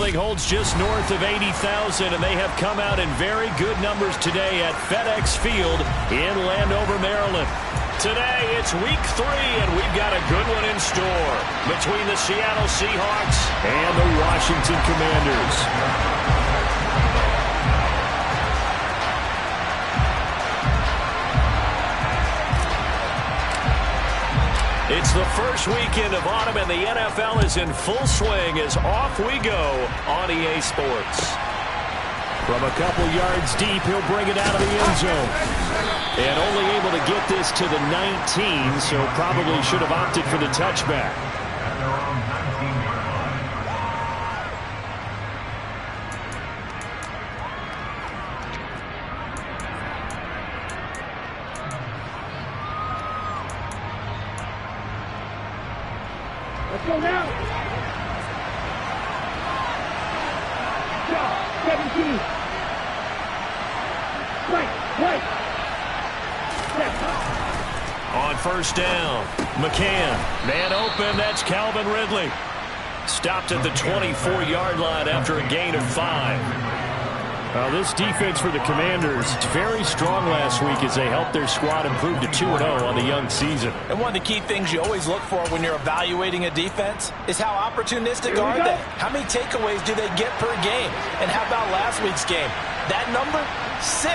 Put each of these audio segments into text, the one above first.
polling holds just north of 80,000, and they have come out in very good numbers today at FedEx Field in Landover, Maryland. Today, it's week 3, and we've got a good one in store between the Seattle Seahawks and the Washington Commanders. It's the first weekend of autumn, and the NFL is in full swing as off we go on EA Sports. From a couple yards deep, he'll bring it out of the end zone. And only able to get this to the 19, so probably should have opted for the touchback. Let's go now. Shot, 17. Right. On first down, McCann. Man open, that's Calvin Ridley. Stopped at the 24-yard line after a gain of 5. Well, this defense for the Commanders, it's very strong last week as they helped their squad improve to 2-0 on the young season. And one of the key things you always look for when you're evaluating a defense is how opportunistic are they? How many takeaways do they get per game? And how about last week's game? That number, 6.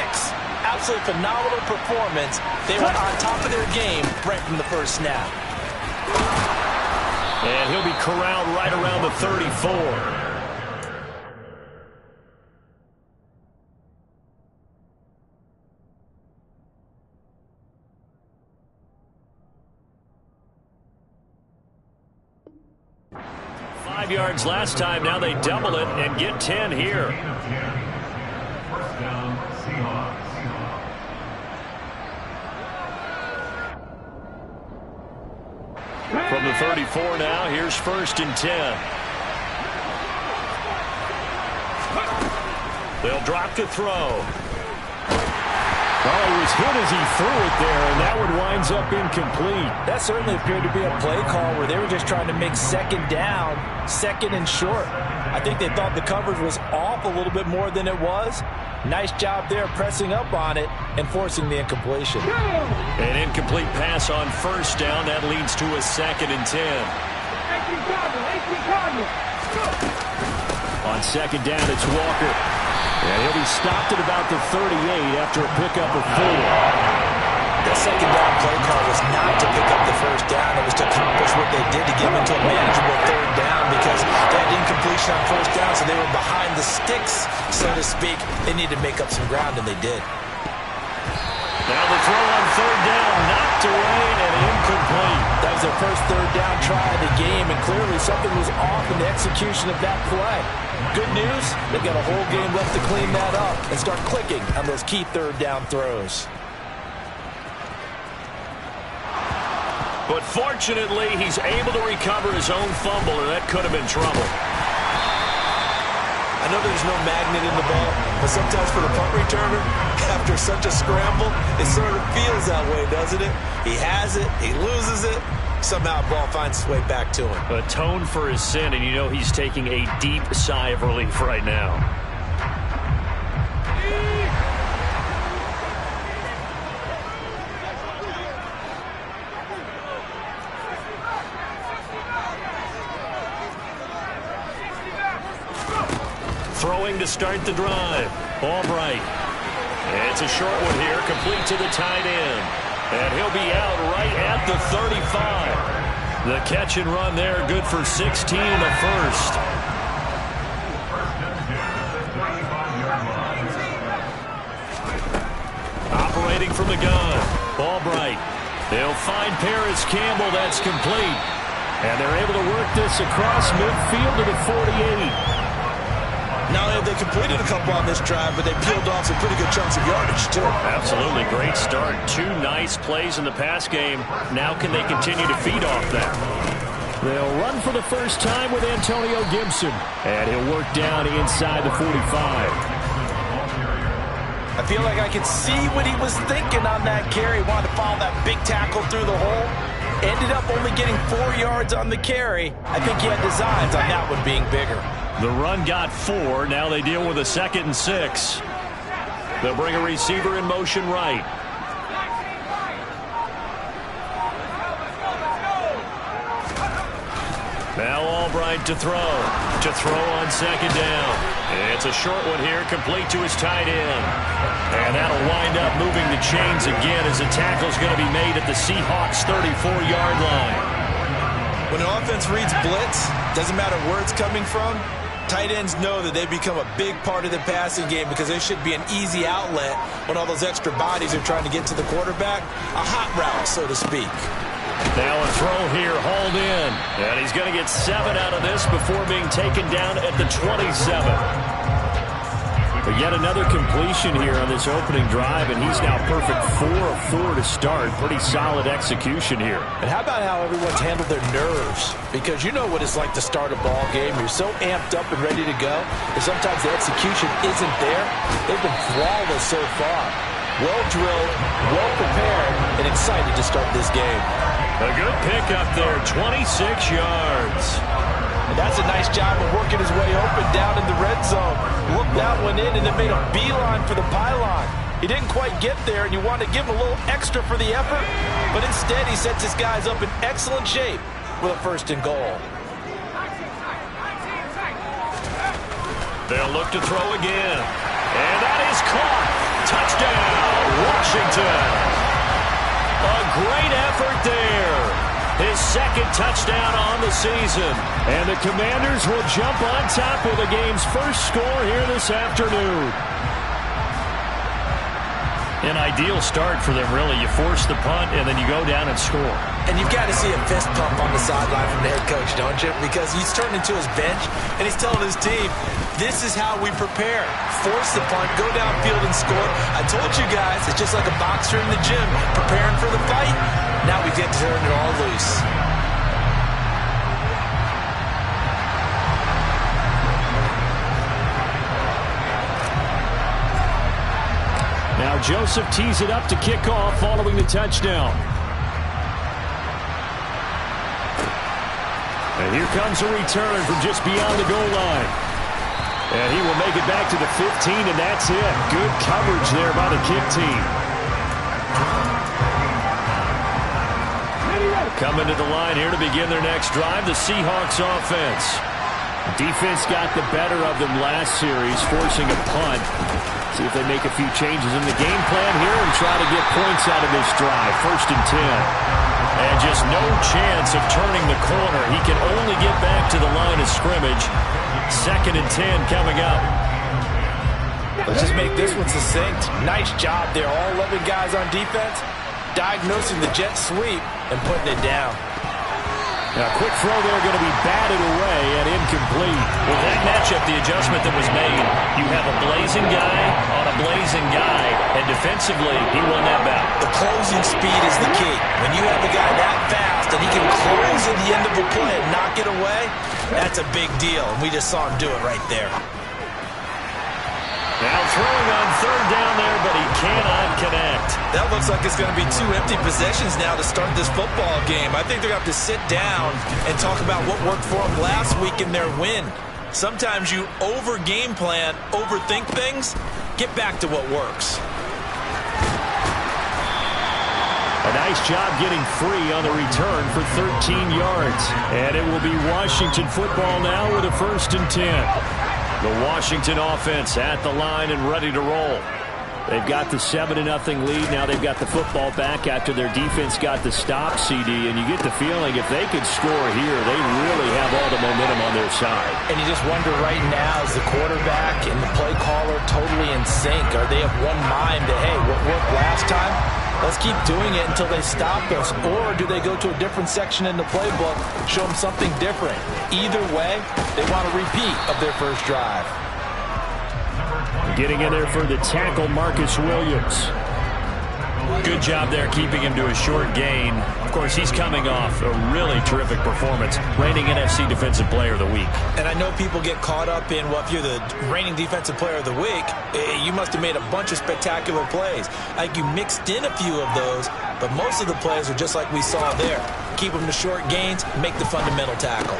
Absolutely phenomenal performance. They were on top of their game right from the first snap. And he'll be corralled right around the 34. Yards last time, now they double it and get 10 here. From the 34 now, here's 1st and 10. They'll drop to throw. Oh, he was hit as he threw it there, and that one winds up incomplete. That certainly appeared to be a play call where they were just trying to make second down, second and short. I think they thought the coverage was off a little bit more than it was. Nice job there pressing up on it and forcing the incompletion. An incomplete pass on first down. That leads to a 2nd and 10. On second down, it's Walker. And he'll be stopped at about the 38 after a pickup of 4. The second down play call was not to pick up the first down. It was to accomplish what they did to get them into a manageable 3rd down because they had incompletion on first down, so they were behind the sticks, so to speak. They needed to make up some ground, and they did. Now the throw on 3rd down, knocked away and incomplete. That was their first 3rd down try of the game, and clearly something was off in the execution of that play. Good news, they've got a whole game left to clean that up and start clicking on those key 3rd down throws. But fortunately, he's able to recover his own fumble, or that could have been trouble. I know there's no magnet in the ball, but sometimes for the punt returner, after such a scramble, it sort of feels that way, doesn't it? He has it, he loses it, somehow the ball finds its way back to him. Atone for his sin, and you know he's taking a deep sigh of relief right now. Throwing to start the drive. Albright. It's a short one here, complete to the tight end. And he'll be out right at the 35. The catch and run there, good for 16 and a first. Operating from the gun. Albright. They'll find Paris Campbell. That's complete. And they're able to work this across midfield to the 48. Not only have they completed a couple on this drive, but they peeled off some pretty good chunks of yardage, too. Absolutely. Great start. 2 nice plays in the pass game. Now can they continue to feed off that? They'll run for the first time with Antonio Gibson. And he'll work down inside the 45. I feel like I could see what he was thinking on that carry. Wanted to follow that big tackle through the hole. Ended up only getting 4 yards on the carry. I think he had designs on that one being bigger. The run got 4. Now they deal with a 2nd and 6. They'll bring a receiver in motion right. Now Albright to throw. To throw on 2nd down. It's a short one here, complete to his tight end. And that'll wind up moving the chains again as the tackle's going to be made at the Seahawks' 34-yard line. When an offense reads blitz, doesn't matter where it's coming from, tight ends know that they become a big part of the passing game because they should be an easy outlet when all those extra bodies are trying to get to the quarterback. A hot route, so to speak. Now a throw here, hauled in. And he's going to get 7 out of this before being taken down at the 27. But yet another completion here on this opening drive, and he's now perfect 4 of 4 to start. Pretty solid execution here. And how about how everyone's handled their nerves? Because you know what it's like to start a ball game. You're so amped up and ready to go, and sometimes the execution isn't there. They've been flawless so far. Well drilled, well prepared, and excited to start this game. A good pickup there, 26 yards. And that's a nice job of working his way open down in the red zone. Looked that one in and then made a beeline for the pylon. He didn't quite get there, and you want to give him a little extra for the effort, but instead he sets his guys up in excellent shape with a 1st and goal. They'll look to throw again. And that is caught. Touchdown, Washington. A great effort there. His 2nd touchdown on the season. And the Commanders will jump on top with the game's first score here this afternoon. An ideal start for them, really. You force the punt, and then you go down and score. And you've got to see a fist pump on the sideline from the head coach, don't you? Because he's turned into his bench, and he's telling his team, this is how we prepare. Force the punt, go downfield and score. I told you guys, it's just like a boxer in the gym, preparing for the fight. Now we get to turn it all loose. Now Joseph tees it up to kick off following the touchdown. And here comes a return from just beyond the goal line. And he will make it back to the 15, and that's it. Good coverage there by the kick team. Coming to the line here to begin their next drive, the Seahawks offense. Defense got the better of them last series, forcing a punt. See if they make a few changes in the game plan here and try to get points out of this drive. 1st and 10. And just no chance of turning the corner. He can only get back to the line of scrimmage. 2nd and 10 coming up. Let's just make this one succinct. Nice job there. All 11 guys on defense diagnosing the jet sweep and putting it down. Now, a quick throw there going to be batted away and incomplete. With that matchup, the adjustment that was made, you have a blazing guy on a blazing guy, and defensively, he won that battle. The closing speed is the key. When you have a guy that fast and he can close at the end of a play and knock it away, that's a big deal, and we just saw him do it right there. Now throwing on 3rd down there, but he cannot connect. That looks like it's going to be 2 empty possessions now to start this football game. I think they're going to have to sit down and talk about what worked for them last week in their win. Sometimes you over-game plan, overthink things. Get back to what works. A nice job getting free on the return for 13 yards. And it will be Washington football now with a 1st and 10. The Washington offense at the line and ready to roll. They've got the 7-0 lead. Now they've got the football back after their defense got the stop, CD. And you get the feeling if they could score here, they really have all the momentum on their side. And you just wonder right now, is the quarterback and the play caller totally in sync? Are they of one mind that, hey, what worked last time? Let's keep doing it until they stop us. Or do they go to a different section in the playbook, show them something different? Either way, they want a repeat of their first drive. Getting in there for the tackle, Marcus Williams. Good job there keeping him to a short gain. Of course, he's coming off a really terrific performance, reigning NFC Defensive Player of the Week. And I know people get caught up in, well, if you're the reigning Defensive Player of the Week, you must have made a bunch of spectacular plays. Like you mixed in a few of those, but most of the plays are just like we saw there. Keep them to short gains, make the fundamental tackle.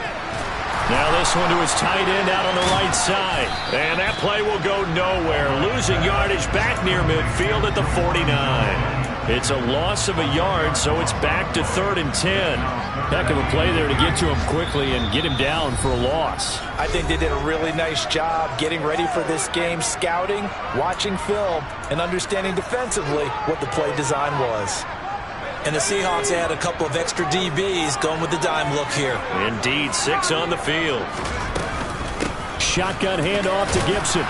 Now this one to his tight end out on the right side. And that play will go nowhere. Losing yardage back near midfield at the 49. It's a loss of a yard, so it's back to 3rd and 10. Heck of a play there to get to him quickly and get him down for a loss. I think they did a really nice job getting ready for this game, scouting, watching film, and understanding defensively what the play design was. And the Seahawks add a couple of extra DBs going with the dime look here. Indeed, 6 on the field. Shotgun handoff to Gibson.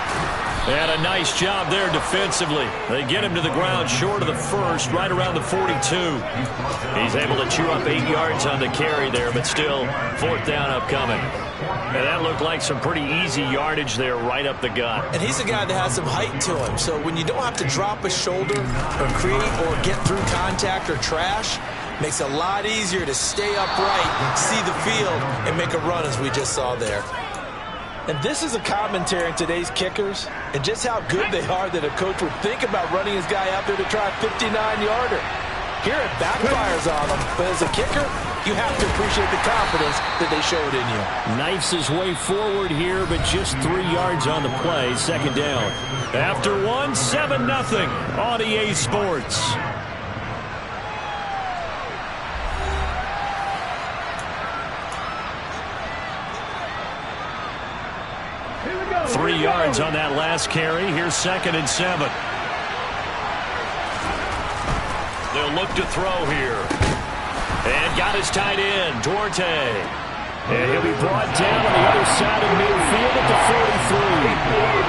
And a nice job there defensively. They get him to the ground short of the first, right around the 42. He's able to chew up 8 yards on the carry there, but still 4th down upcoming. And that looked like some pretty easy yardage there right up the gut. And he's a guy that has some height to him, so when you don't have to drop a shoulder or create or get through contact or trash, makes it a lot easier to stay upright, see the field, and make a run as we just saw there. And this is a commentary in today's kickers and just how good they are that a coach would think about running his guy out there to try a 59-yarder. Here it backfires on him, but as a kicker, you have to appreciate the confidence that they showed in you. Knifes his way forward here, but just 3 yards on the play, 2nd down. After 1, 7-0 on EA Sports. 3 yards on that last carry. Here's 2nd and 7. They'll look to throw here. And got his tight end, Duarte. And he'll be brought down on the other side of midfield at the 43.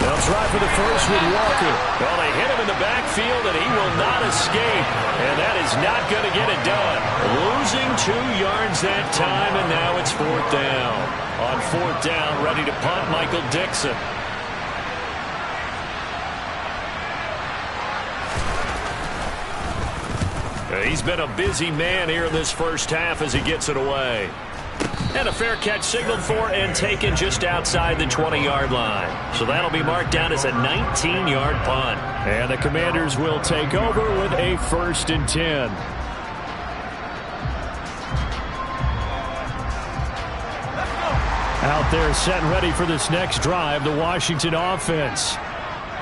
They'll try for the first with Walker. Well, they hit him in the backfield, and he will not escape. And that is not going to get it done. Losing 2 yards that time, and now it's 4th down. On 4th down, ready to punt, Michael Dixon. He's been a busy man here in this first half as he gets it away. And a fair catch signaled for and taken just outside the 20-yard line. So that'll be marked down as a 19-yard punt. And the Commanders will take over with a 1st and 10. Out there set and ready for this next drive, the Washington offense.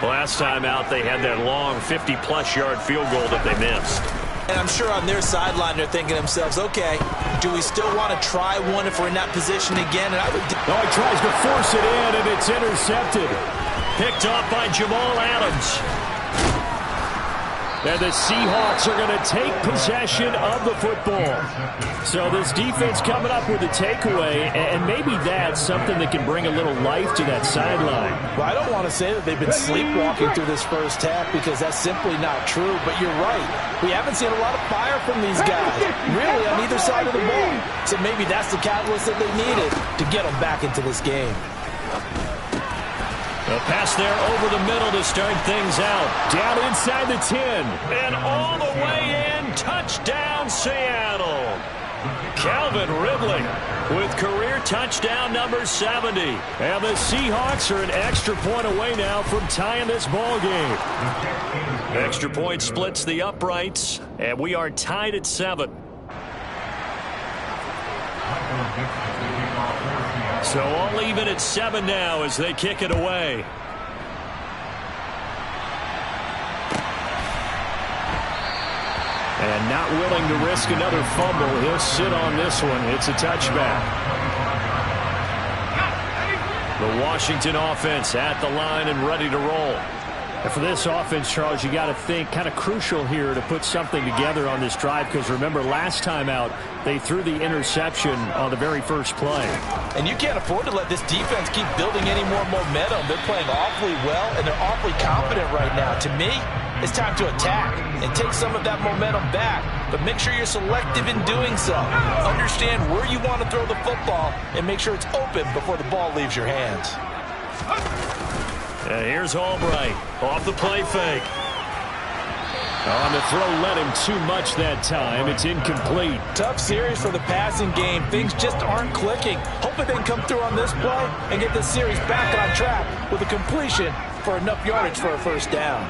Last time out, they had that long 50-plus yard field goal that they missed. And I'm sure on their sideline they're thinking to themselves, okay, do we still want to try one if we're in that position again? And he tries to force it in, and it's intercepted. Picked off by Jamal Adams. And the Seahawks are going to take possession of the football. So this defense coming up with a takeaway, and maybe that's something that can bring a little life to that sideline. Well, I don't want to say that they've been sleepwalking through this first half because that's simply not true, but you're right. We haven't seen a lot of fire from these guys, really, on either side of the ball. So maybe that's the catalyst that they needed to get them back into this game. A pass there over the middle to start things out. Down inside the 10. And all the way in. Touchdown, Seattle. Calvin Ridley with career touchdown number 70. And the Seahawks are an extra point away now from tying this ball game. Extra point splits the uprights. And we are tied at 7. So all even at 7 now as they kick it away. And not willing to risk another fumble. He'll sit on this one. It's a touchback. The Washington offense at the line and ready to roll. And for this offense, Charles, you got to think kind of crucial here to put something together on this drive because remember last time out they threw the interception on the very first play. And you can't afford to let this defense keep building any more momentum. They're playing awfully well and they're awfully confident right now. To me, it's time to attack and take some of that momentum back. But make sure you're selective in doing so. Understand where you want to throw the football and make sure it's open before the ball leaves your hands. And here's Albright off the play fake. On the throw, led him too much that time. It's incomplete. Tough series for the passing game. Things just aren't clicking. Hoping they can come through on this play and get this series back on track with a completion for enough yardage for a first down.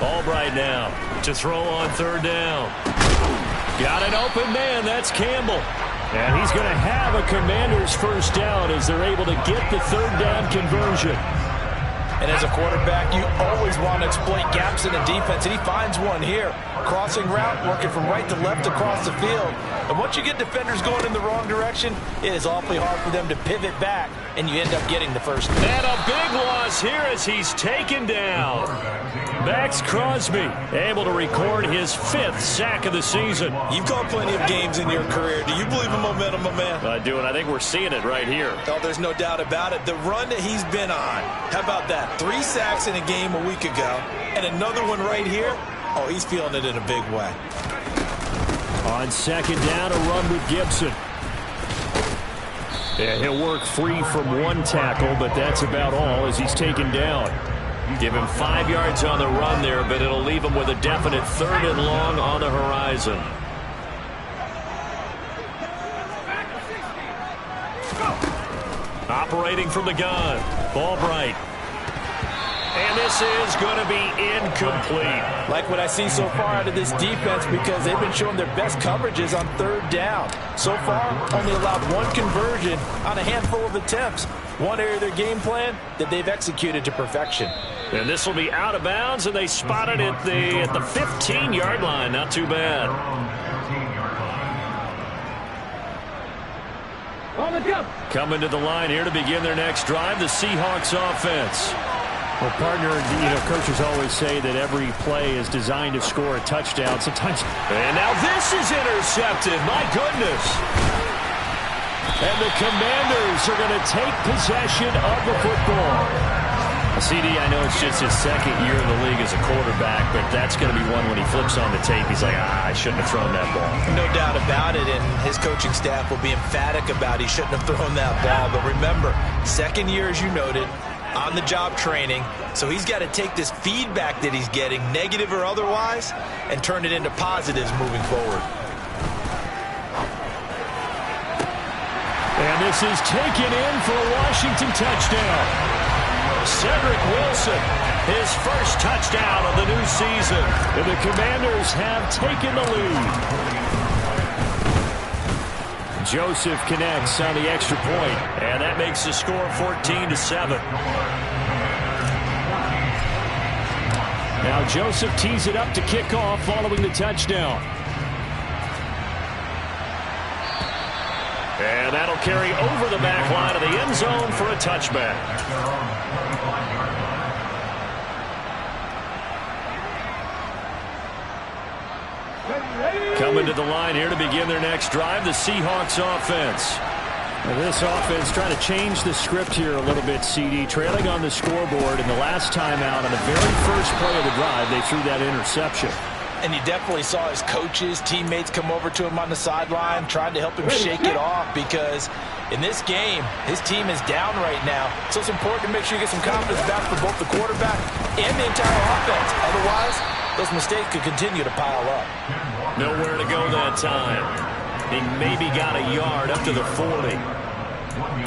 Albright now to throw on third down. Got an open man. That's Campbell. And he's going to have a Commanders first down as they're able to get the third down conversion. And as a quarterback, you always want to exploit gaps in the defense, and he finds one here. Crossing route, working from right to left across the field. And once you get defenders going in the wrong direction, it is awfully hard for them to pivot back, and you end up getting the first down. And a big loss here as he's taken down. Max Crosby able to record his 5th sack of the season. You've called plenty of games in your career. Do you believe in momentum, my man? I do, and I think we're seeing it right here. Oh, there's no doubt about it. The run that he's been on, how about that? 3 sacks in a game a week ago, and another one right here. Oh, he's feeling it in a big way. On second down, a run with Gibson. Yeah, he'll work free from 1 tackle, but that's about all as he's taken down. Give him 5 yards on the run there, but it'll leave him with a definite 3rd and long on the horizon. Operating from the gun, Albright. And this is going to be incomplete. Like what I see so far out of this defense, because they've been showing their best coverages on third down. So far, only allowed 1 conversion on a handful of attempts. One area of their game plan that they've executed to perfection. And this will be out of bounds, and they spot it at the 15-yard line. Not too bad. On the jump. Coming to the line here to begin their next drive, the Seahawks offense. Well, partner, coaches always say that every play is designed to score a touchdown. Sometimes. And now this is intercepted. My goodness. And the Commanders are going to take possession of the football. CD, I know it's just his 2nd year in the league as a quarterback, but that's going to be one when he flips on the tape. He's like, I shouldn't have thrown that ball. No doubt about it, and his coaching staff will be emphatic about he shouldn't have thrown that ball. But remember, 2nd year, as you noted, on-the-job training, so he's got to take this feedback that he's getting, negative or otherwise, and turn it into positives moving forward. And this is taken in for a Washington touchdown. Cedric Wilson, his first touchdown of the new season. And the Commanders have taken the lead. Joseph connects on the extra point, and that makes the score 14-7. Now Joseph tees it up to kick off following the touchdown. And that'll carry over the back line of the end zone for a touchback. Coming to the line here to begin their next drive, the Seahawks offense. Now this offense trying to change the script here a little bit, CD. Trailing on the scoreboard, and the last time out on the very first play of the drive, they threw that interception. And you definitely saw his coaches, teammates come over to him on the sideline, trying to help him shake it off, because in this game, his team is down right now. So it's important to make sure you get some confidence back for both the quarterback and the entire offense. Otherwise, those mistakes could continue to pile up. Nowhere to go that time. He maybe got a yard up to the 40.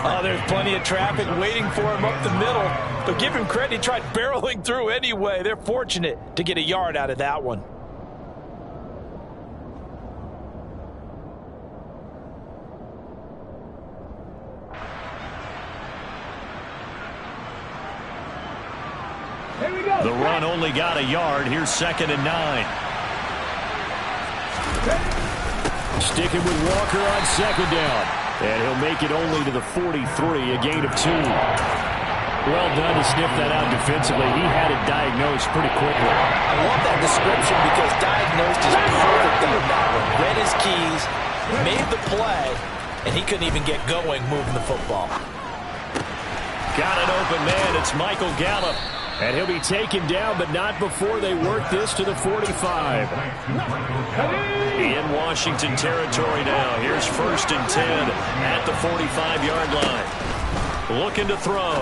Oh, there's plenty of traffic waiting for him up the middle. But give him credit, he tried barreling through anyway. They're fortunate to get a yard out of that one. Here we go. The run only got a yard. Here's 2nd and 9. Sticking with Walker on 2nd down. And he'll make it only to the 43, a gain of 2. Well done to sniff that out defensively. He had it diagnosed pretty quickly. I love that description because diagnosed is perfect on that one. Read his keys, made the play, and he couldn't even get going moving the football. Got an open man. It's Michael Gallup. And he'll be taken down, but not before they work this to the 45. In Washington territory now. Here's 1st and 10 at the 45-yard line. Looking to throw.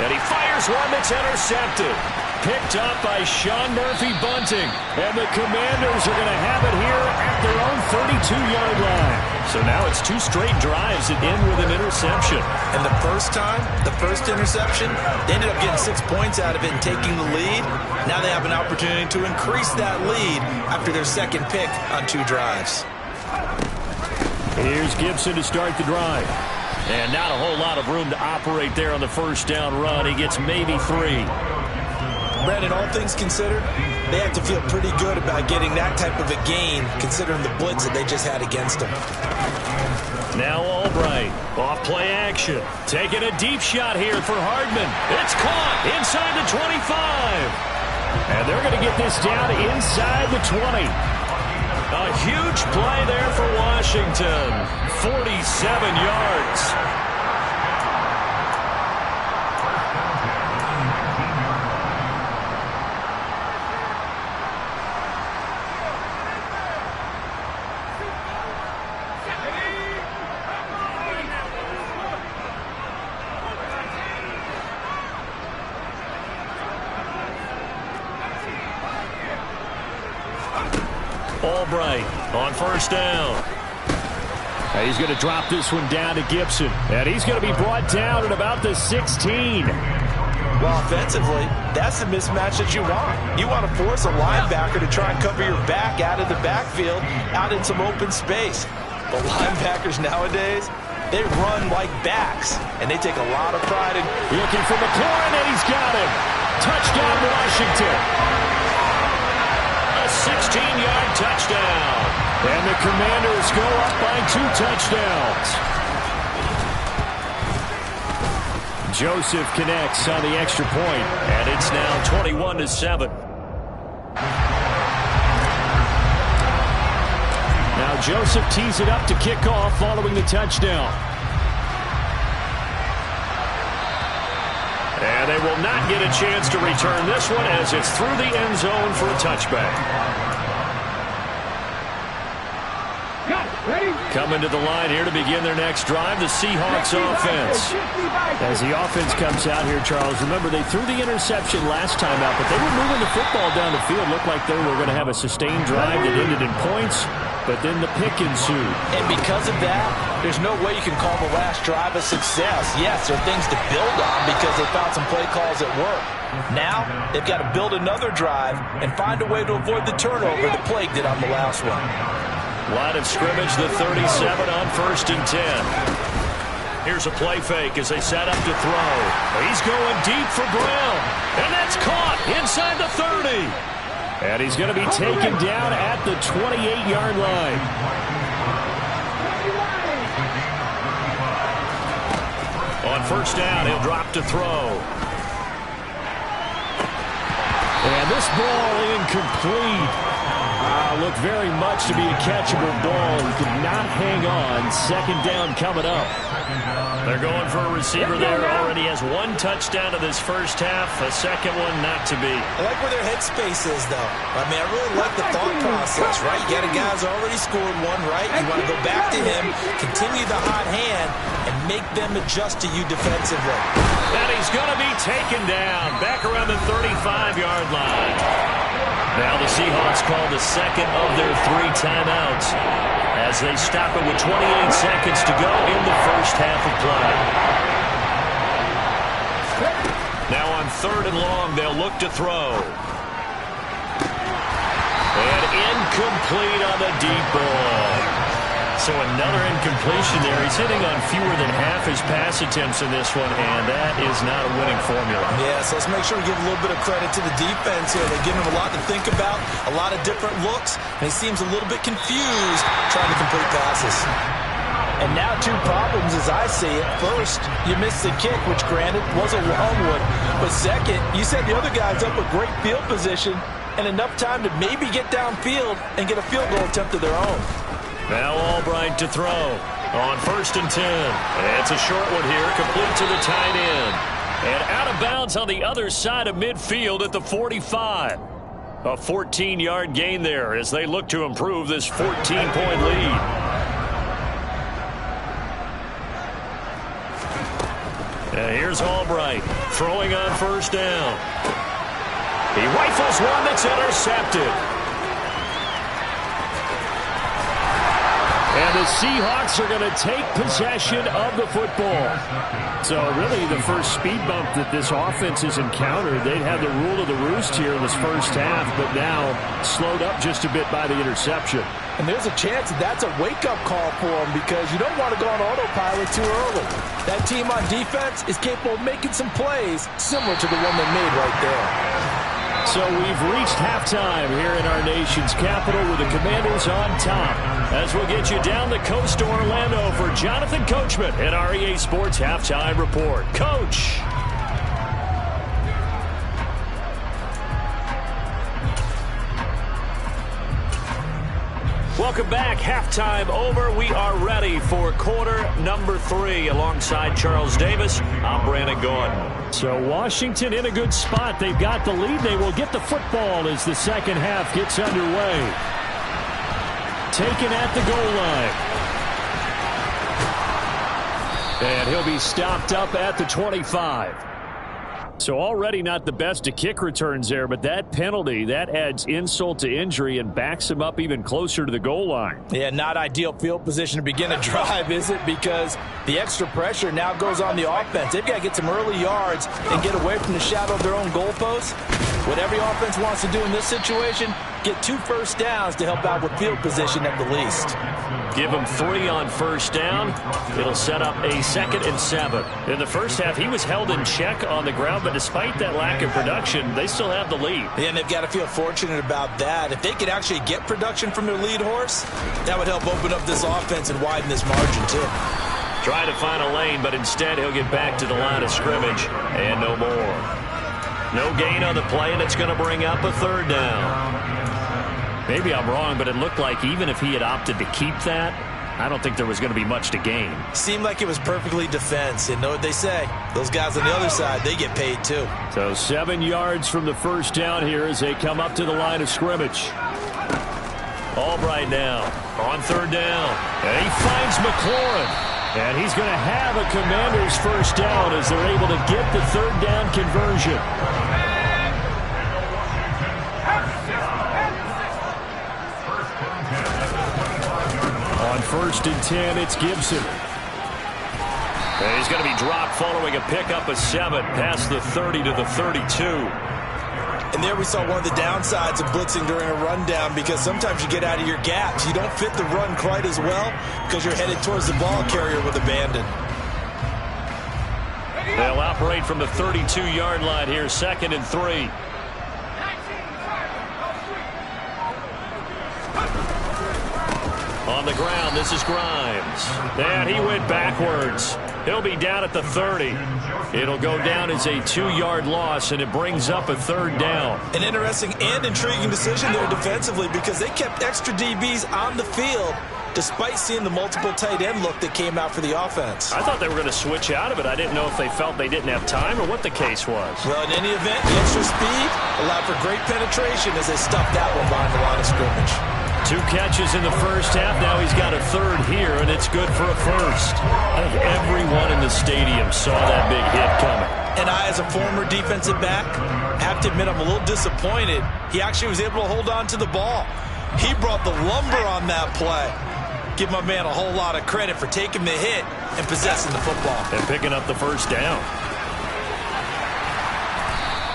And he fires one that's intercepted. picked up by Sean Murphy-Bunting. And the Commanders are going to have it here at their own 32-yard line. So now it's 2 straight drives that end with an interception. And the first time, the first interception, they ended up getting 6 points out of it and taking the lead. Now they have an opportunity to increase that lead after their second pick on 2 drives. Here's Gibson to start the drive. And not a whole lot of room to operate there on the first down run. He gets maybe 3. Brandon, all things considered, they have to feel pretty good about getting that type of a gain considering the blitz that they just had against them. Now Albright, off play action. Taking a deep shot here for Hardman. It's caught inside the 25. And they're going to get this down inside the 20. A huge play there for Washington. 47 yards. Albright on first down. He's going to drop this one down to Gibson. And he's going to be brought down at about the 16. Well, offensively, that's the mismatch that you want. You want to force a linebacker to try and cover your back out of the backfield, out in some open space. But linebackers nowadays, they run like backs, and they take a lot of pride in... Looking for McLaurin, and he's got him. Touchdown, Washington. 16-yard touchdown. And the Commanders go up by 2 touchdowns. Joseph connects on the extra point, and it's now 21-7. Now Joseph tees it up to kick off following the touchdown. And they will not get a chance to return this one as it's through the end zone for a touchback. Coming to the line here to begin their next drive, the Seahawks offense. As the offense comes out here, Charles, remember they threw the interception last time out, but they were moving the football down the field. Looked like they were going to have a sustained drive that ended in points, but then the pick ensued. And because of that, there's no way you can call the last drive a success. Yes, there are things to build on because they found some play calls that work. Now, they've got to build another drive and find a way to avoid the turnover that plagued it on the last one. Line of scrimmage, the 37 on 1st and 10. Here's a play fake as they set up to throw. He's going deep for Brown. And that's caught inside the 30. And he's going to be taken down at the 28-yard line. On first down, he'll drop to throw. And this ball incomplete. Looked very much to be a catchable ball. He could not hang on. Second down coming up. They're going for a receiver there. Already has 1 touchdown in this first half. A second one not to be. I like where their headspace is, though. I mean, I really like the thought process, right? You got a guy who's already scored 1, right? You want to go back to him, continue the hot hand, and make them adjust to you defensively. And he's going to be taken down back around the 35-yard line. Now the Seahawks call the second of their 3 timeouts as they stop it with 28 seconds to go in the first half of play. Now on 3rd and long, they'll look to throw. And incomplete on the deep ball. So another incompletion there. He's hitting on fewer than half his pass attempts in this one, and that is not a winning formula. Yeah, so let's make sure we give a little bit of credit to the defense here. They're giving him a lot to think about, a lot of different looks, and he seems a little bit confused trying to complete passes. And now 2 problems as I see it. First, you missed the kick, which granted was a long one. But second, you set the other guys up with great field position and enough time to maybe get downfield and get a field goal attempt of their own. Now Albright to throw on 1st and 10. It's a short one here, complete to the tight end. And out of bounds on the other side of midfield at the 45. A 14-yard gain there as they look to improve this 14-point lead. And here's Albright throwing on 1st down. He rifles one that's intercepted. And the Seahawks are going to take possession of the football. So really the first speed bump that this offense has encountered, they'd had the rule of the roost here in this first half, but now slowed up just a bit by the interception. And there's a chance that that's a wake-up call for them because you don't want to go on autopilot too early. That team on defense is capable of making some plays similar to the one they made right there. So we've reached halftime here in our nation's capital with the Commanders on top. As we'll get you down the coast to Orlando for Jonathan Coachman at our EA Sports Halftime Report. Coach. Welcome back. Halftime over. We are ready for quarter number 3. Alongside Charles Davis, I'm Brandon Gordon. So Washington in a good spot. They've got the lead. They will get the football as the second half gets underway. Taken at the goal line. And he'll be stopped up at the 25. So already not the best of kick returns there, but that penalty, that adds insult to injury and backs him up even closer to the goal line. Yeah, not ideal field position to begin a drive, is it? Because the extra pressure now goes on the offense. They've got to get some early yards and get away from the shadow of their own goalposts. What every offense wants to do in this situation, get 2 first downs to help out with field position at the least. Give him 3 on first down. It'll set up a 2nd and 7. In the first half, he was held in check on the ground, but despite that lack of production, they still have the lead. Yeah, and they've got to feel fortunate about that. If they could actually get production from their lead horse, that would help open up this offense and widen this margin too. Trying to find a lane, but instead he'll get back to the line of scrimmage and no more. No gain on the play, and it's going to bring up a 3rd down. Maybe I'm wrong, but it looked like even if he had opted to keep that, I don't think there was going to be much to gain. Seemed like it was perfectly defense. And know what they say? Those guys on the other side, they get paid too. So 7 yards from the first down here as they come up to the line of scrimmage. Albright now on 3rd down. And he finds McLaurin. And he's going to have a Commander's first down as they're able to get the 3rd down conversion. On 1st and 10, it's Gibson. And he's going to be dropped following a pickup of 7 past the 30 to the 32. And there we saw one of the downsides of blitzing during a rundown because sometimes you get out of your gaps. You don't fit the run quite as well because you're headed towards the ball carrier with abandon. They'll operate from the 32-yard line here, 2nd and 3. On the ground, this is Grimes. And he went backwards. He'll be down at the 30. It'll go down as a 2-yard loss, and it brings up a 3rd down. An interesting and intriguing decision there defensively because they kept extra DBs on the field despite seeing the multiple tight end look that came out for the offense. I thought they were going to switch out of it. I didn't know if they felt they didn't have time or what the case was. Well, in any event, the extra speed allowed for great penetration as they stuffed that one behind the line of scrimmage. 2 catches in the first half. Now he's got a 3rd here, and it's good for a 1st. I think everyone in the stadium saw that big hit coming. And I, as a former defensive back, have to admit I'm a little disappointed. He actually was able to hold on to the ball. He brought the lumber on that play. Give my man a whole lot of credit for taking the hit and possessing the football. And picking up the first down.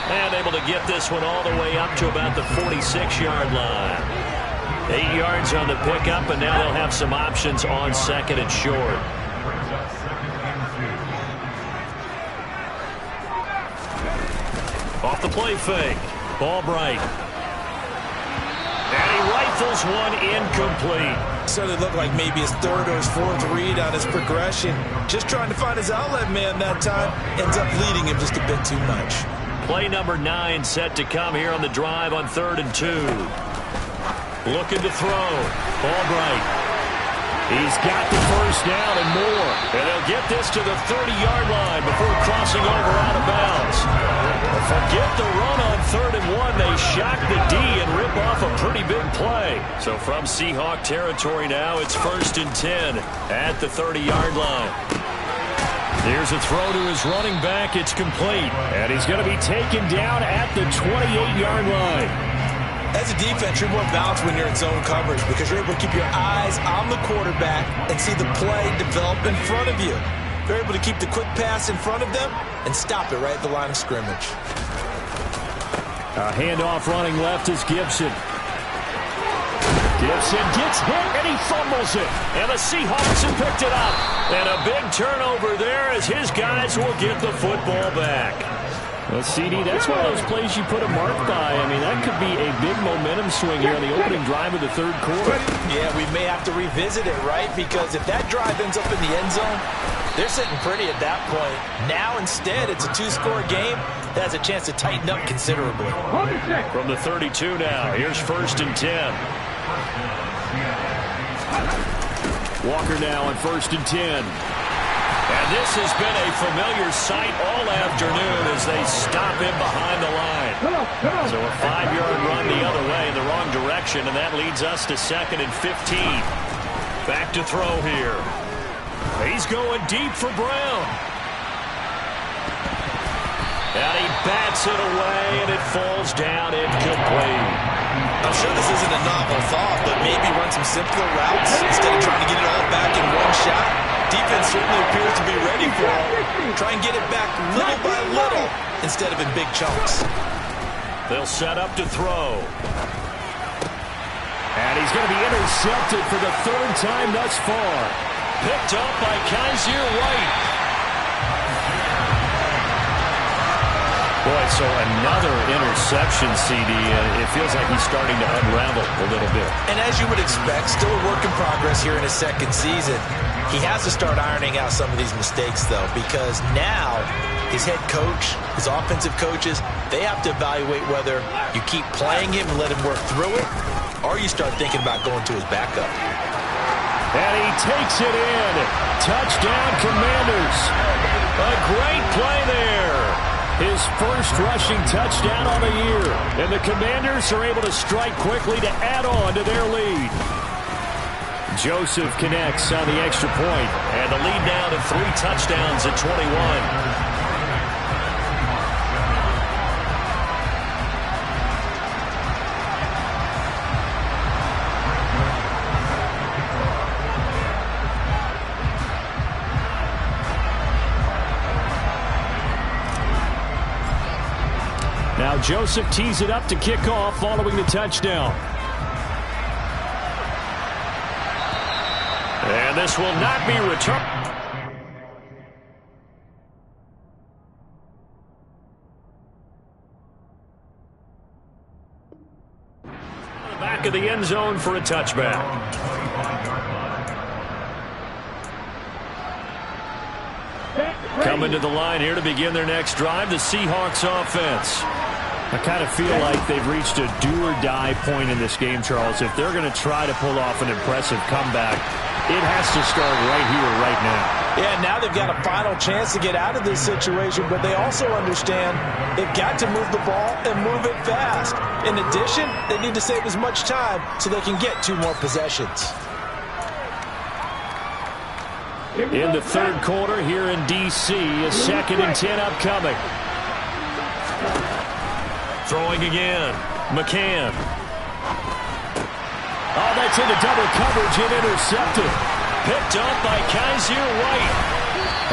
And able to get this one all the way up to about the 46-yard line. 8 yards on the pickup, and now they'll have some options on 2nd and short. Off the play fake. Albright. And he rifles one incomplete. Certainly looked like maybe his 3rd or his 4th read on his progression. Just trying to find his outlet man that time. Ends up leading him just a bit too much. Play number 9 set to come here on the drive on 3rd and 2. Looking to throw. Albright. He's got the first down and more. And they'll get this to the 30-yard line before crossing over out of bounds. Forget the run on 3rd and 1. They shock the D and rip off a pretty big play. So from Seahawk territory now, it's 1st and 10 at the 30-yard line. Here's a throw to his running back. It's complete. And he's going to be taken down at the 28-yard line. As a defense, you're more balanced when you're in zone coverage because you're able to keep your eyes on the quarterback and see the play develop in front of you. You're able to keep the quick pass in front of them and stop it right at the line of scrimmage. A handoff running left is Gibson. Gibson gets hit, and he fumbles it. And the Seahawks have picked it up. And a big turnover there as his guys will get the football back. Well, CD, that's one of those plays you put a mark by. I mean, that could be a big momentum swing here on the opening drive of the third quarter. Yeah, we may have to revisit it, right? Because if that drive ends up in the end zone, they're sitting pretty at that point. Now, instead, it's a two-score game that has a chance to tighten up considerably. From the 32 now, here's 1st and 10. Walker now on 1st and 10. And this has been a familiar sight all afternoon as they stop him behind the line. So a 5-yard run the other way in the wrong direction, and that leads us to 2nd and 15. Back to throw here. He's going deep for Brown. And he bats it away, and it falls down incomplete. I'm sure this isn't a novel thought, but maybe run some simpler routes instead of trying to get it all back in one shot. Defense certainly appears to be ready for it. Try and get it back little by little instead of in big chunks. They'll set up to throw. And he's going to be intercepted for the 3rd time thus far. Picked up by Kaiser White. Boy, so another interception, CD, and it feels like he's starting to unravel a little bit. And as you would expect, still a work in progress here in his 2nd season. He has to start ironing out some of these mistakes, though, because now his head coach, his offensive coaches, they have to evaluate whether you keep playing him and let him work through it, or you start thinking about going to his backup. And he takes it in. Touchdown, Commanders. A great play there. His first rushing touchdown on the year. And the Commanders are able to strike quickly to add on to their lead. Joseph connects on the extra point. And the lead now to 3 touchdowns at 21. Now Joseph tees it up to kick off following the touchdown. And this will not be returned. The back of the end zone for a touchback. Coming to the line here to begin their next drive, the Seahawks offense. I kind of feel like they've reached a do-or-die point in this game, Charles. If they're going to try to pull off an impressive comeback, it has to start right here, right now. Yeah, now they've got a final chance to get out of this situation, but they also understand they've got to move the ball and move it fast. In addition, they need to save as much time so they can get 2 more possessions. In the third quarter here in D.C., a 2nd and 10 upcoming. Throwing again. McCann. Oh, that's into double coverage and intercepted. Picked up by Kaiser White.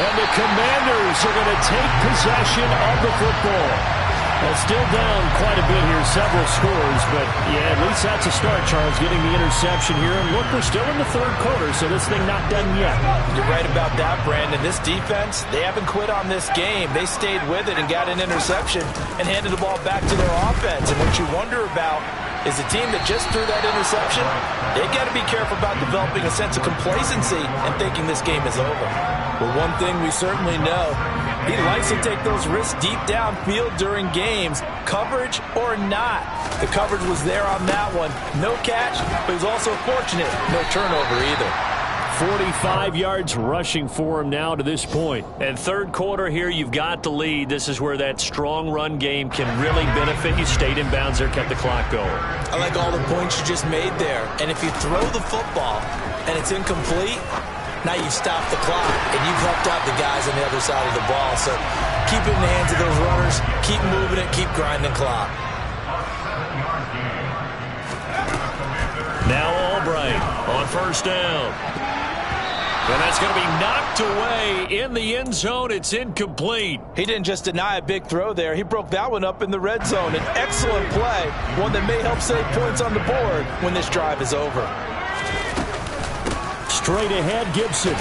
And the Commanders are going to take possession of the football. Well, still down quite a bit here, several scores, but yeah, at least that's a start, Charles, getting the interception here. And look, we're still in the third quarter, so this thing not done yet. You're right about that, Brandon. This defense, they haven't quit on this game. They stayed with it and got an interception and handed the ball back to their offense. And what you wonder about is the team that just threw that interception, they've got to be careful about developing a sense of complacency and thinking this game is over. Well, one thing we certainly know, he likes to take those risks deep downfield during games, coverage or not. The coverage was there on that one. No catch, but he's also fortunate. No turnover either. 45 yards rushing for him now to this point. And third quarter here, you've got the lead. This is where that strong run game can really benefit you. Stayed in bounds there, kept the clock going. I like all the points you just made there. And if you throw the football and it's incomplete, Now you've stopped the clock, and you've helped out the guys on the other side of the ball. So keep it in the hands of those runners, keep moving it, keep grinding clock. Now Albright on first down. And that's going to be knocked away in the end zone. It's incomplete. He didn't just deny a big throw there. He broke that one up in the red zone. An excellent play, one that may help save points on the board when this drive is over. Straight ahead, Gibson.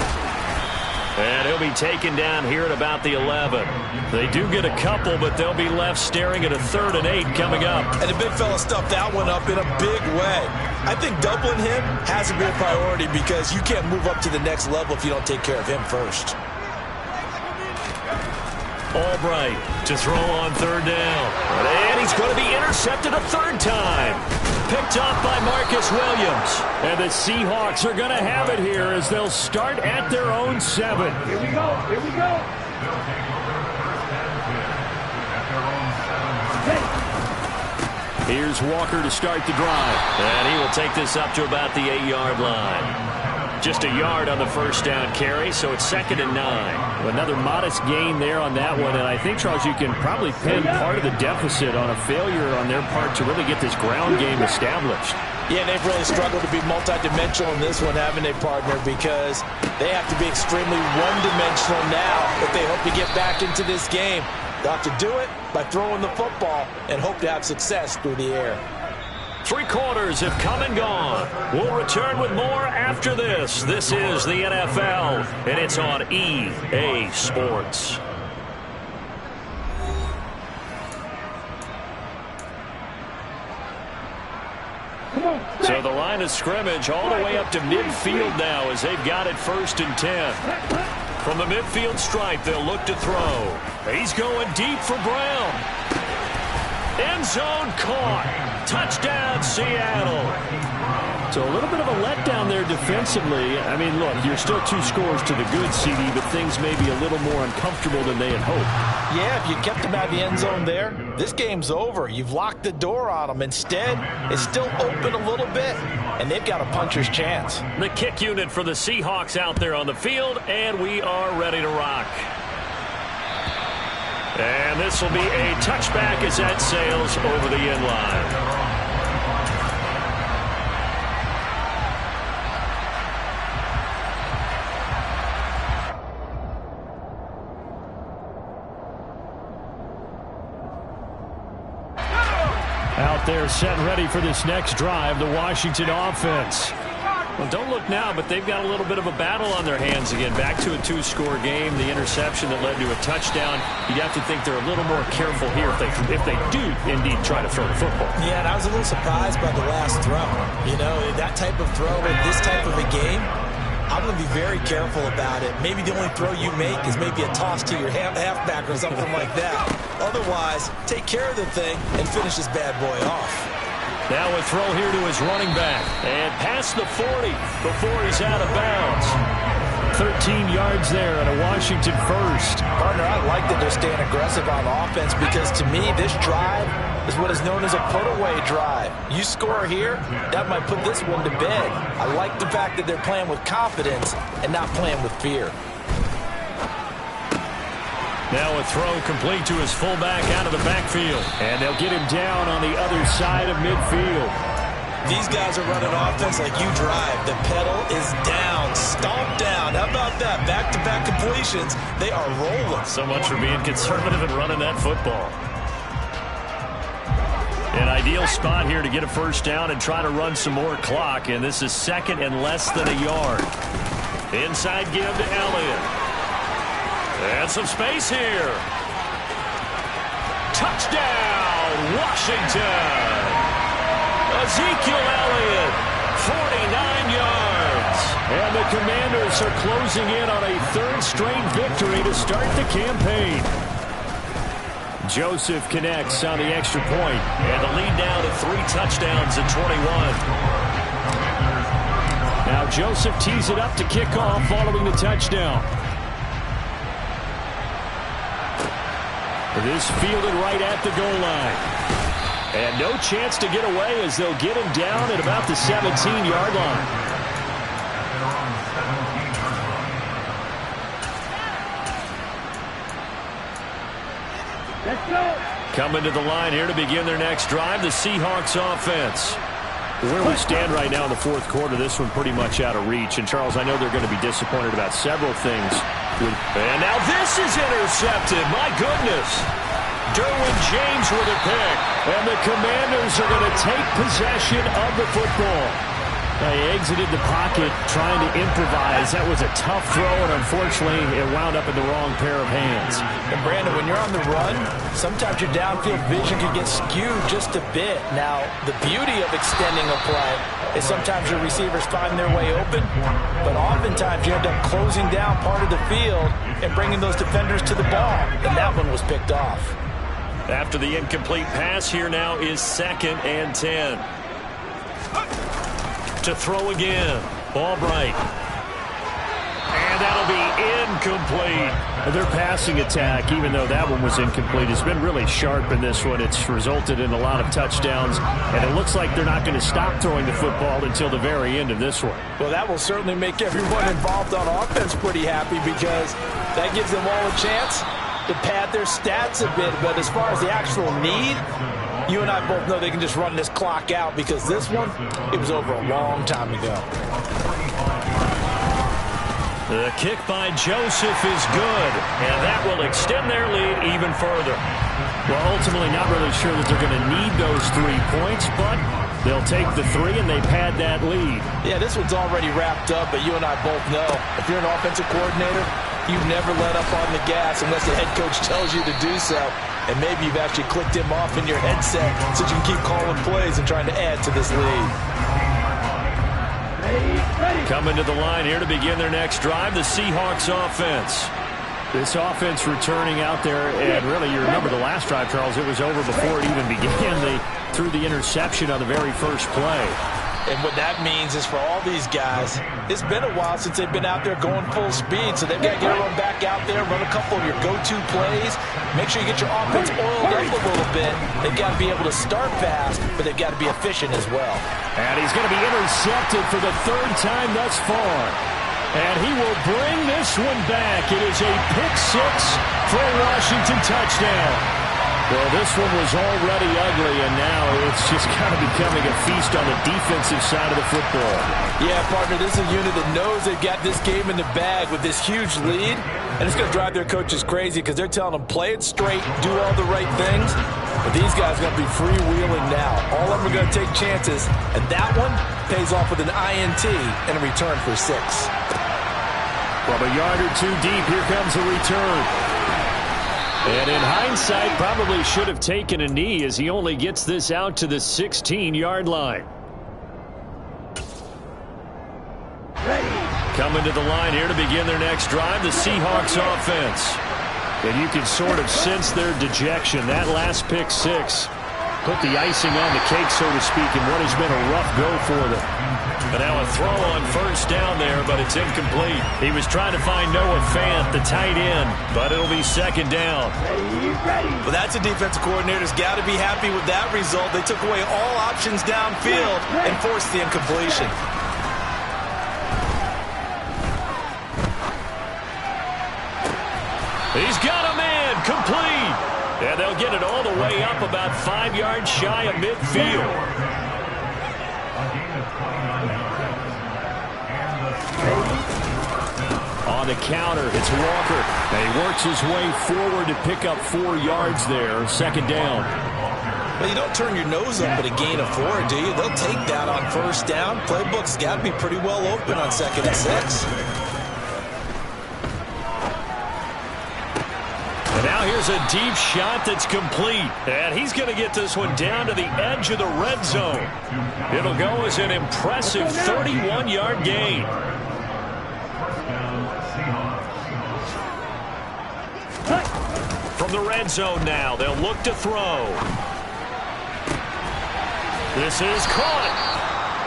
And he'll be taken down here at about the 11. They do get a couple, but they'll be left staring at a 3rd and 8 coming up. And the big fella stuffed that one up in a big way. I think doubling him has to be a priority because you can't move up to the next level if you don't take care of him first. Albright to throw on 3rd down. And he's going to be intercepted a 3rd time. Picked off by Marcus Williams. And the Seahawks are going to have it here as they'll start at their own 7. Here we go. Here we go. Here's Walker to start the drive. And he will take this up to about the 8-yard line. Just a yard on the first down carry, so it's 2nd and 9. Another modest gain there on that one, and I think, Charles, you can probably pin part of the deficit on a failure on their part to really get this ground game established. Yeah, they've really struggled to be multidimensional in this one, haven't they, partner? Because they have to be extremely one-dimensional now if they hope to get back into this game. They'll have to do it by throwing the football and hope to have success through the air. 3 quarters have come and gone. We'll return with more after this. This is the NFL, and it's on EA Sports. So the line of scrimmage all the way up to midfield now as they've got it 1st and 10. From the midfield stripe, they'll look to throw. He's going deep for Brown. End zone caught. Touchdown, Seattle. So a little bit of a letdown there defensively. I mean, look, you're still 2 scores to the good, CD, but things may be a little more uncomfortable than they had hoped. Yeah, if you kept them out of the end zone there, this game's over. You've locked the door on them. Instead, it's still open a little bit, and they've got a puncher's chance. The kick unit for the Seahawks out there on the field, and we are ready to rock. And this will be a touchback as that sails over the end line. Out there set and ready for this next drive, the Washington offense. Well, don't look now, but they've got a little bit of a battle on their hands again. Back to a 2-score game. The interception that led to a touchdown. You'd have to think they're a little more careful here if they do indeed try to throw the football. Yeah, and I was a little surprised by the last throw. You know, that type of throw in this type of a game, I'm going to be very careful about it. Maybe the only throw you make is maybe a toss to your halfback or something like that. Otherwise, take care of the thing and finish this bad boy off. Now a throw here to his running back. And past the 40 before he's out of bounds. 13 yards there and a Washington first. Partner, I like that they're staying aggressive on offense because to me, this drive is what is known as a put-away drive. You score here, that might put this one to bed. I like the fact that they're playing with confidence and not playing with fear. Now a throw complete to his fullback out of the backfield. And they'll get him down on the other side of midfield. These guys are running offense like you drive. The pedal is down, stomped down. How about that? Back-to-back completions. They are rolling. So much for being conservative and running that football. An ideal spot here to get a first down and try to run some more clock. And this is 2nd and less than a yard. Inside give to Elliott. And some space here. Touchdown, Washington. Ezekiel Elliott, 49 yards. And the Commanders are closing in on a 3rd straight victory to start the campaign. Joseph connects on the extra point. And the lead down to 3 touchdowns at 21. Now Joseph tees it up to kick off following the touchdown. This fielded right at the goal line. And no chance to get away as they'll get him down at about the 17-yard line. Let's go. Coming to the line here to begin their next drive, the Seahawks offense. Where we stand right now in the fourth quarter, this one pretty much out of reach. And, Charles, I know they're going to be disappointed about several things. And now this is intercepted. My goodness. Derwin James with a pick. And the Commanders are going to take possession of the football. They exited the pocket trying to improvise. That was a tough throw, and unfortunately, it wound up in the wrong pair of hands. And, Brandon, when you're on the run, sometimes your downfield vision can get skewed just a bit. Now, the beauty of extending a play is sometimes your receivers find their way open, but oftentimes you end up closing down part of the field and bringing those defenders to the ball, and that one was picked off. After the incomplete pass, here now is 2nd and 10. To throw again. Albright. And that'll be incomplete. Their passing attack, even though that one was incomplete, has been really sharp in this one. It's resulted in a lot of touchdowns, and it looks like they're not going to stop throwing the football until the very end of this one. Well, that will certainly make everyone involved on offense pretty happy because that gives them all a chance to pad their stats a bit. But as far as the actual need, you and I both know they can just run this clock out because this one, it was over a long time ago. The kick by Joseph is good, and that will extend their lead even further. Well, ultimately not really sure that they're going to need those 3 points, but they'll take the 3 and they pad that lead. Yeah, this one's already wrapped up, but you and I both know if you're an offensive coordinator, you never let up on the gas unless the head coach tells you to do so. And maybe you've actually clicked him off in your headset so you can keep calling plays and trying to add to this lead. Coming to the line here to begin their next drive, the Seahawks offense. This offense returning out there, and really you remember the last drive, Charles, it was over before it even began. They threw the interception on the very first play. And what that means is for all these guys, it's been a while since they've been out there going full speed, so they've got to get everyone back out there, run a couple of your go-to plays, make sure you get your offense oiled up a little bit. They've got to be able to start fast, but they've got to be efficient as well. And he's going to be intercepted for the 3rd time thus far. And he will bring this one back. It is a pick-6 for a Washington touchdown. Well, this one was already ugly, and now it's just kind of becoming a feast on the defensive side of the football. Yeah, partner, this is a unit that knows they've got this game in the bag with this huge lead, and it's going to drive their coaches crazy because they're telling them play it straight, do all the right things, but these guys are going to be freewheeling now. All of them are going to take chances, and that one pays off with an INT and a return for 6. From a yard or 2 deep, here comes a return. And in hindsight, probably should have taken a knee as he only gets this out to the 16-yard line. Coming to the line here to begin their next drive, the Seahawks offense. And you can sort of sense their dejection. That last pick-6 put the icing on the cake, so to speak, in what has been a rough go for them. And now a throw on 1st down there, but it's incomplete. He was trying to find Noah Fant, the tight end, but it'll be 2nd down. Well, that's a defensive coordinator's got to be happy with that result. They took away all options downfield and forced the incompletion. He's got a man, complete. And they'll get it all the way up about 5 yards shy of midfield. On the counter, it's Walker. And he works his way forward to pick up 4 yards there. 2nd down. Well, you don't turn your nose up at a gain of 4, do you? They'll take that on 1st down. Playbook's got to be pretty well open on 2nd and 6. And now here's a deep shot that's complete. And he's going to get this one down to the edge of the red zone. It'll go as an impressive 31-yard gain. From the red zone now, they'll look to throw. This is caught.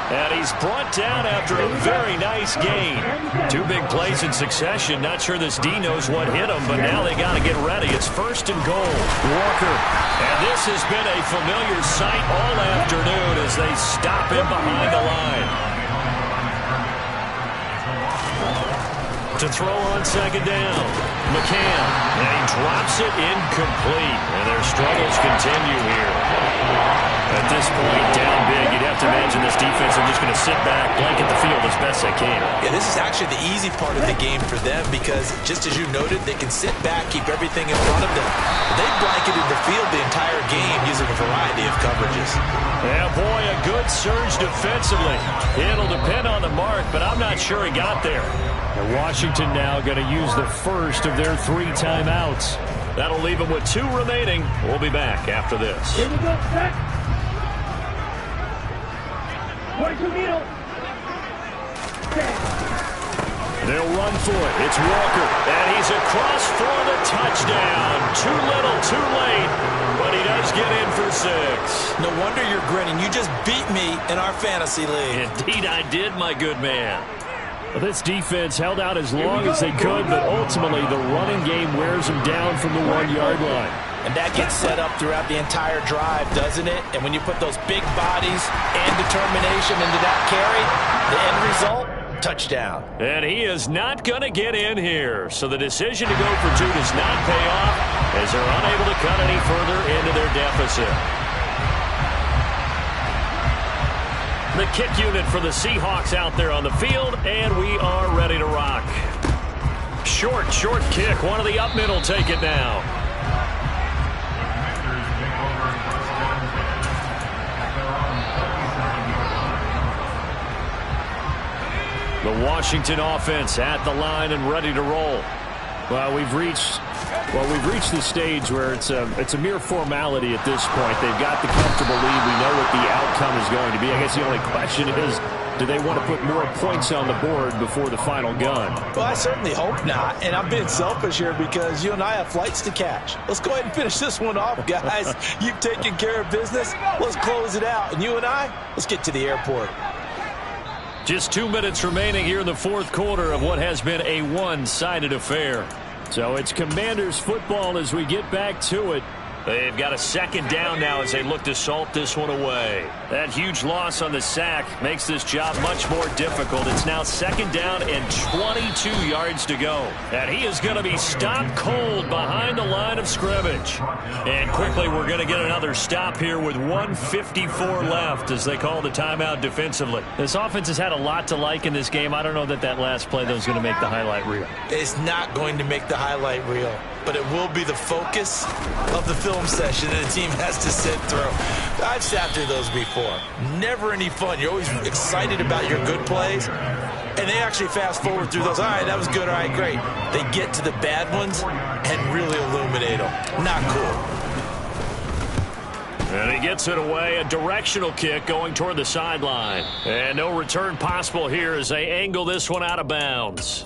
And he's brought down after a very nice gain. 2 big plays in succession. Not sure this D knows what hit him, but now they got to get ready. It's 1st and goal. Walker. And this has been a familiar sight all afternoon as they stop him behind the line. To throw on 2nd down. McCann, and he drops it incomplete. And their struggles continue here. At this point, down big, you'd have to imagine this defense are just going to sit back, blanket the field as best they can. Yeah, this is actually the easy part of the game for them because, just as you noted, they can sit back, keep everything in front of them. They blanketed the field the entire game using a variety of coverages. Yeah, boy, a good surge defensively. It'll depend on the mark, but I'm not sure he got there. And Washington now going to use the first of their 3 timeouts. That'll leave them with 2 remaining. We'll be back after this. Here we go, set. 22 needle. They'll run for it. It's Walker, and he's across for the touchdown. Too little, too late, but he does get in for 6. No wonder you're grinning. You just beat me in our fantasy league. Indeed I did, my good man. Well, this defense held out as long as they could, but ultimately the running game wears them down from the 1-yard line. And that gets set up throughout the entire drive, doesn't it? And when you put those big bodies and determination into that carry, the end result, touchdown. And he is not going to get in here. So the decision to go for 2 does not pay off as they're unable to cut any further into their deficit. The kick unit for the Seahawks out there on the field, and we are ready to rock. Short kick. One of the up middle take it now. The Washington offense at the line and ready to roll. Well, we've reached the stage where it's a mere formality at this point. They've got the comfortable lead. We know what the outcome is going to be. I guess the only question is, do they want to put more points on the board before the final gun? Well, I certainly hope not. And I'm being selfish here because you and I have flights to catch. Let's go ahead and finish this one off, guys. You've taken care of business. Let's close it out. And you and I, let's get to the airport. Just 2 minutes remaining here in the 4th quarter of what has been a one-sided affair. So it's Commanders football as we get back to it. They've got a 2nd down now as they look to salt this one away. That huge loss on the sack makes this job much more difficult. It's now 2nd down and 22 yards to go. And he is going to be stopped cold behind the line of scrimmage. And quickly we're going to get another stop here with 1:54 left as they call the timeout defensively. This offense has had a lot to like in this game. I don't know that last play, though, is going to make the highlight reel. It's not going to make the highlight reel, but it will be the focus of the film session that a team has to sit through. I've sat through those before. Never any fun. You're always excited about your good plays, and they actually fast forward through those. All right, that was good. All right, great. They get to the bad ones and really illuminate them. Not cool. And he gets it away. A directional kick going toward the sideline. And no return possible here as they angle this one out of bounds.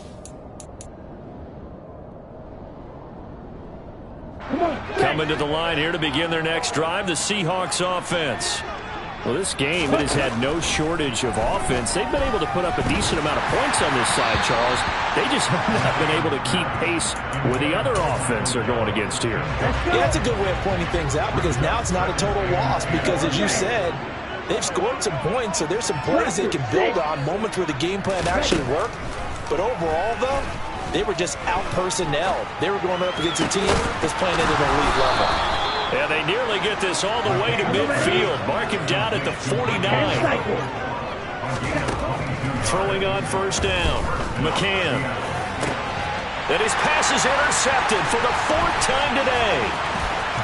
Coming to the line here to begin their next drive, the Seahawks offense. Well, this game, it has had no shortage of offense. They've been able to put up a decent amount of points on this side, Charles. They just have not been able to keep pace with the other offense they're going against here. Yeah, that's a good way of pointing things out because now it's not a total loss because, as you said, they've scored some points, so there's some plays they can build on, moments where the game plan actually worked. But overall, though, they were just out-personnelled. They were going up against a team that's playing at an elite level. Yeah, they nearly get this all the way to midfield. Mark him down at the 49. Throwing on 1st down. McCann. And his pass is intercepted for the 4th time today.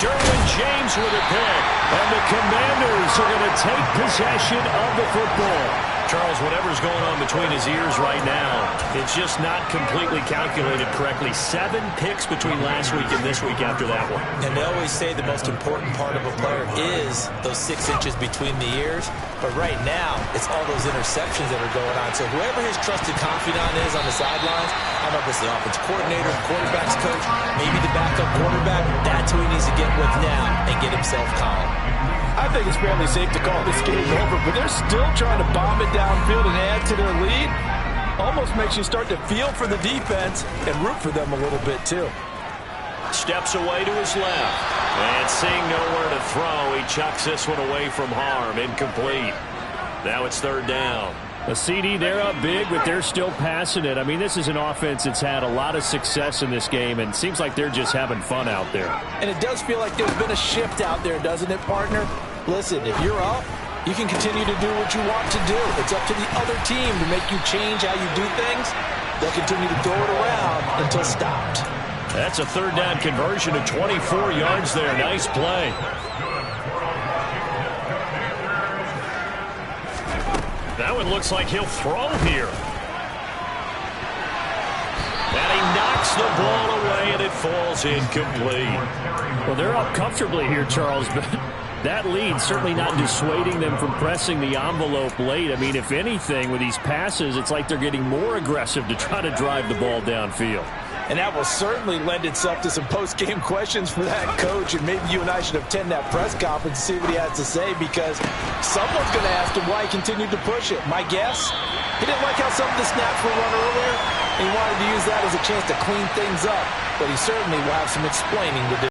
Derwin James with a pick. And the Commanders are going to take possession of the football. Charles, whatever's going on between his ears right now, it's just not completely calculated correctly. 7 picks between last week and this week after that one. And they always say the most important part of a player is those 6 inches between the ears. But right now, it's all those interceptions that are going on. So whoever his trusted confidant is on the sidelines, I don't know if it's the offense coordinator, the quarterback's coach, maybe the backup quarterback, that's who he needs to get with now and get himself calm. I think it's fairly safe to call this game over, but they're still trying to bomb it downfield and add to their lead. Almost makes you start to feel for the defense and root for them a little bit, too. Steps away to his left. And seeing nowhere to throw, he chucks this one away from harm. Incomplete. Now it's 3rd down. A CD, they're up big, but they're still passing it. I mean, this is an offense that's had a lot of success in this game, and seems like they're just having fun out there. And it does feel like there's been a shift out there, doesn't it, partner? Listen, if you're up, you can continue to do what you want to do. It's up to the other team to make you change how you do things. They'll continue to throw it around until stopped. That's a third down conversion of 24 yards there. Nice play. That one looks like he'll throw here. And he knocks the ball away, and it falls incomplete. Well, they're up comfortably here, Charles, but that lead certainly not dissuading them from pressing the envelope late. I mean, if anything, with these passes, it's like they're getting more aggressive to try to drive the ball downfield. And that will certainly lend itself to some post-game questions for that coach. And maybe you and I should attend that press conference and see what he has to say, because someone's going to ask him why he continued to push it. My guess, he didn't like how some of the snaps were run earlier, and he wanted to use that as a chance to clean things up. But he certainly will have some explaining to do.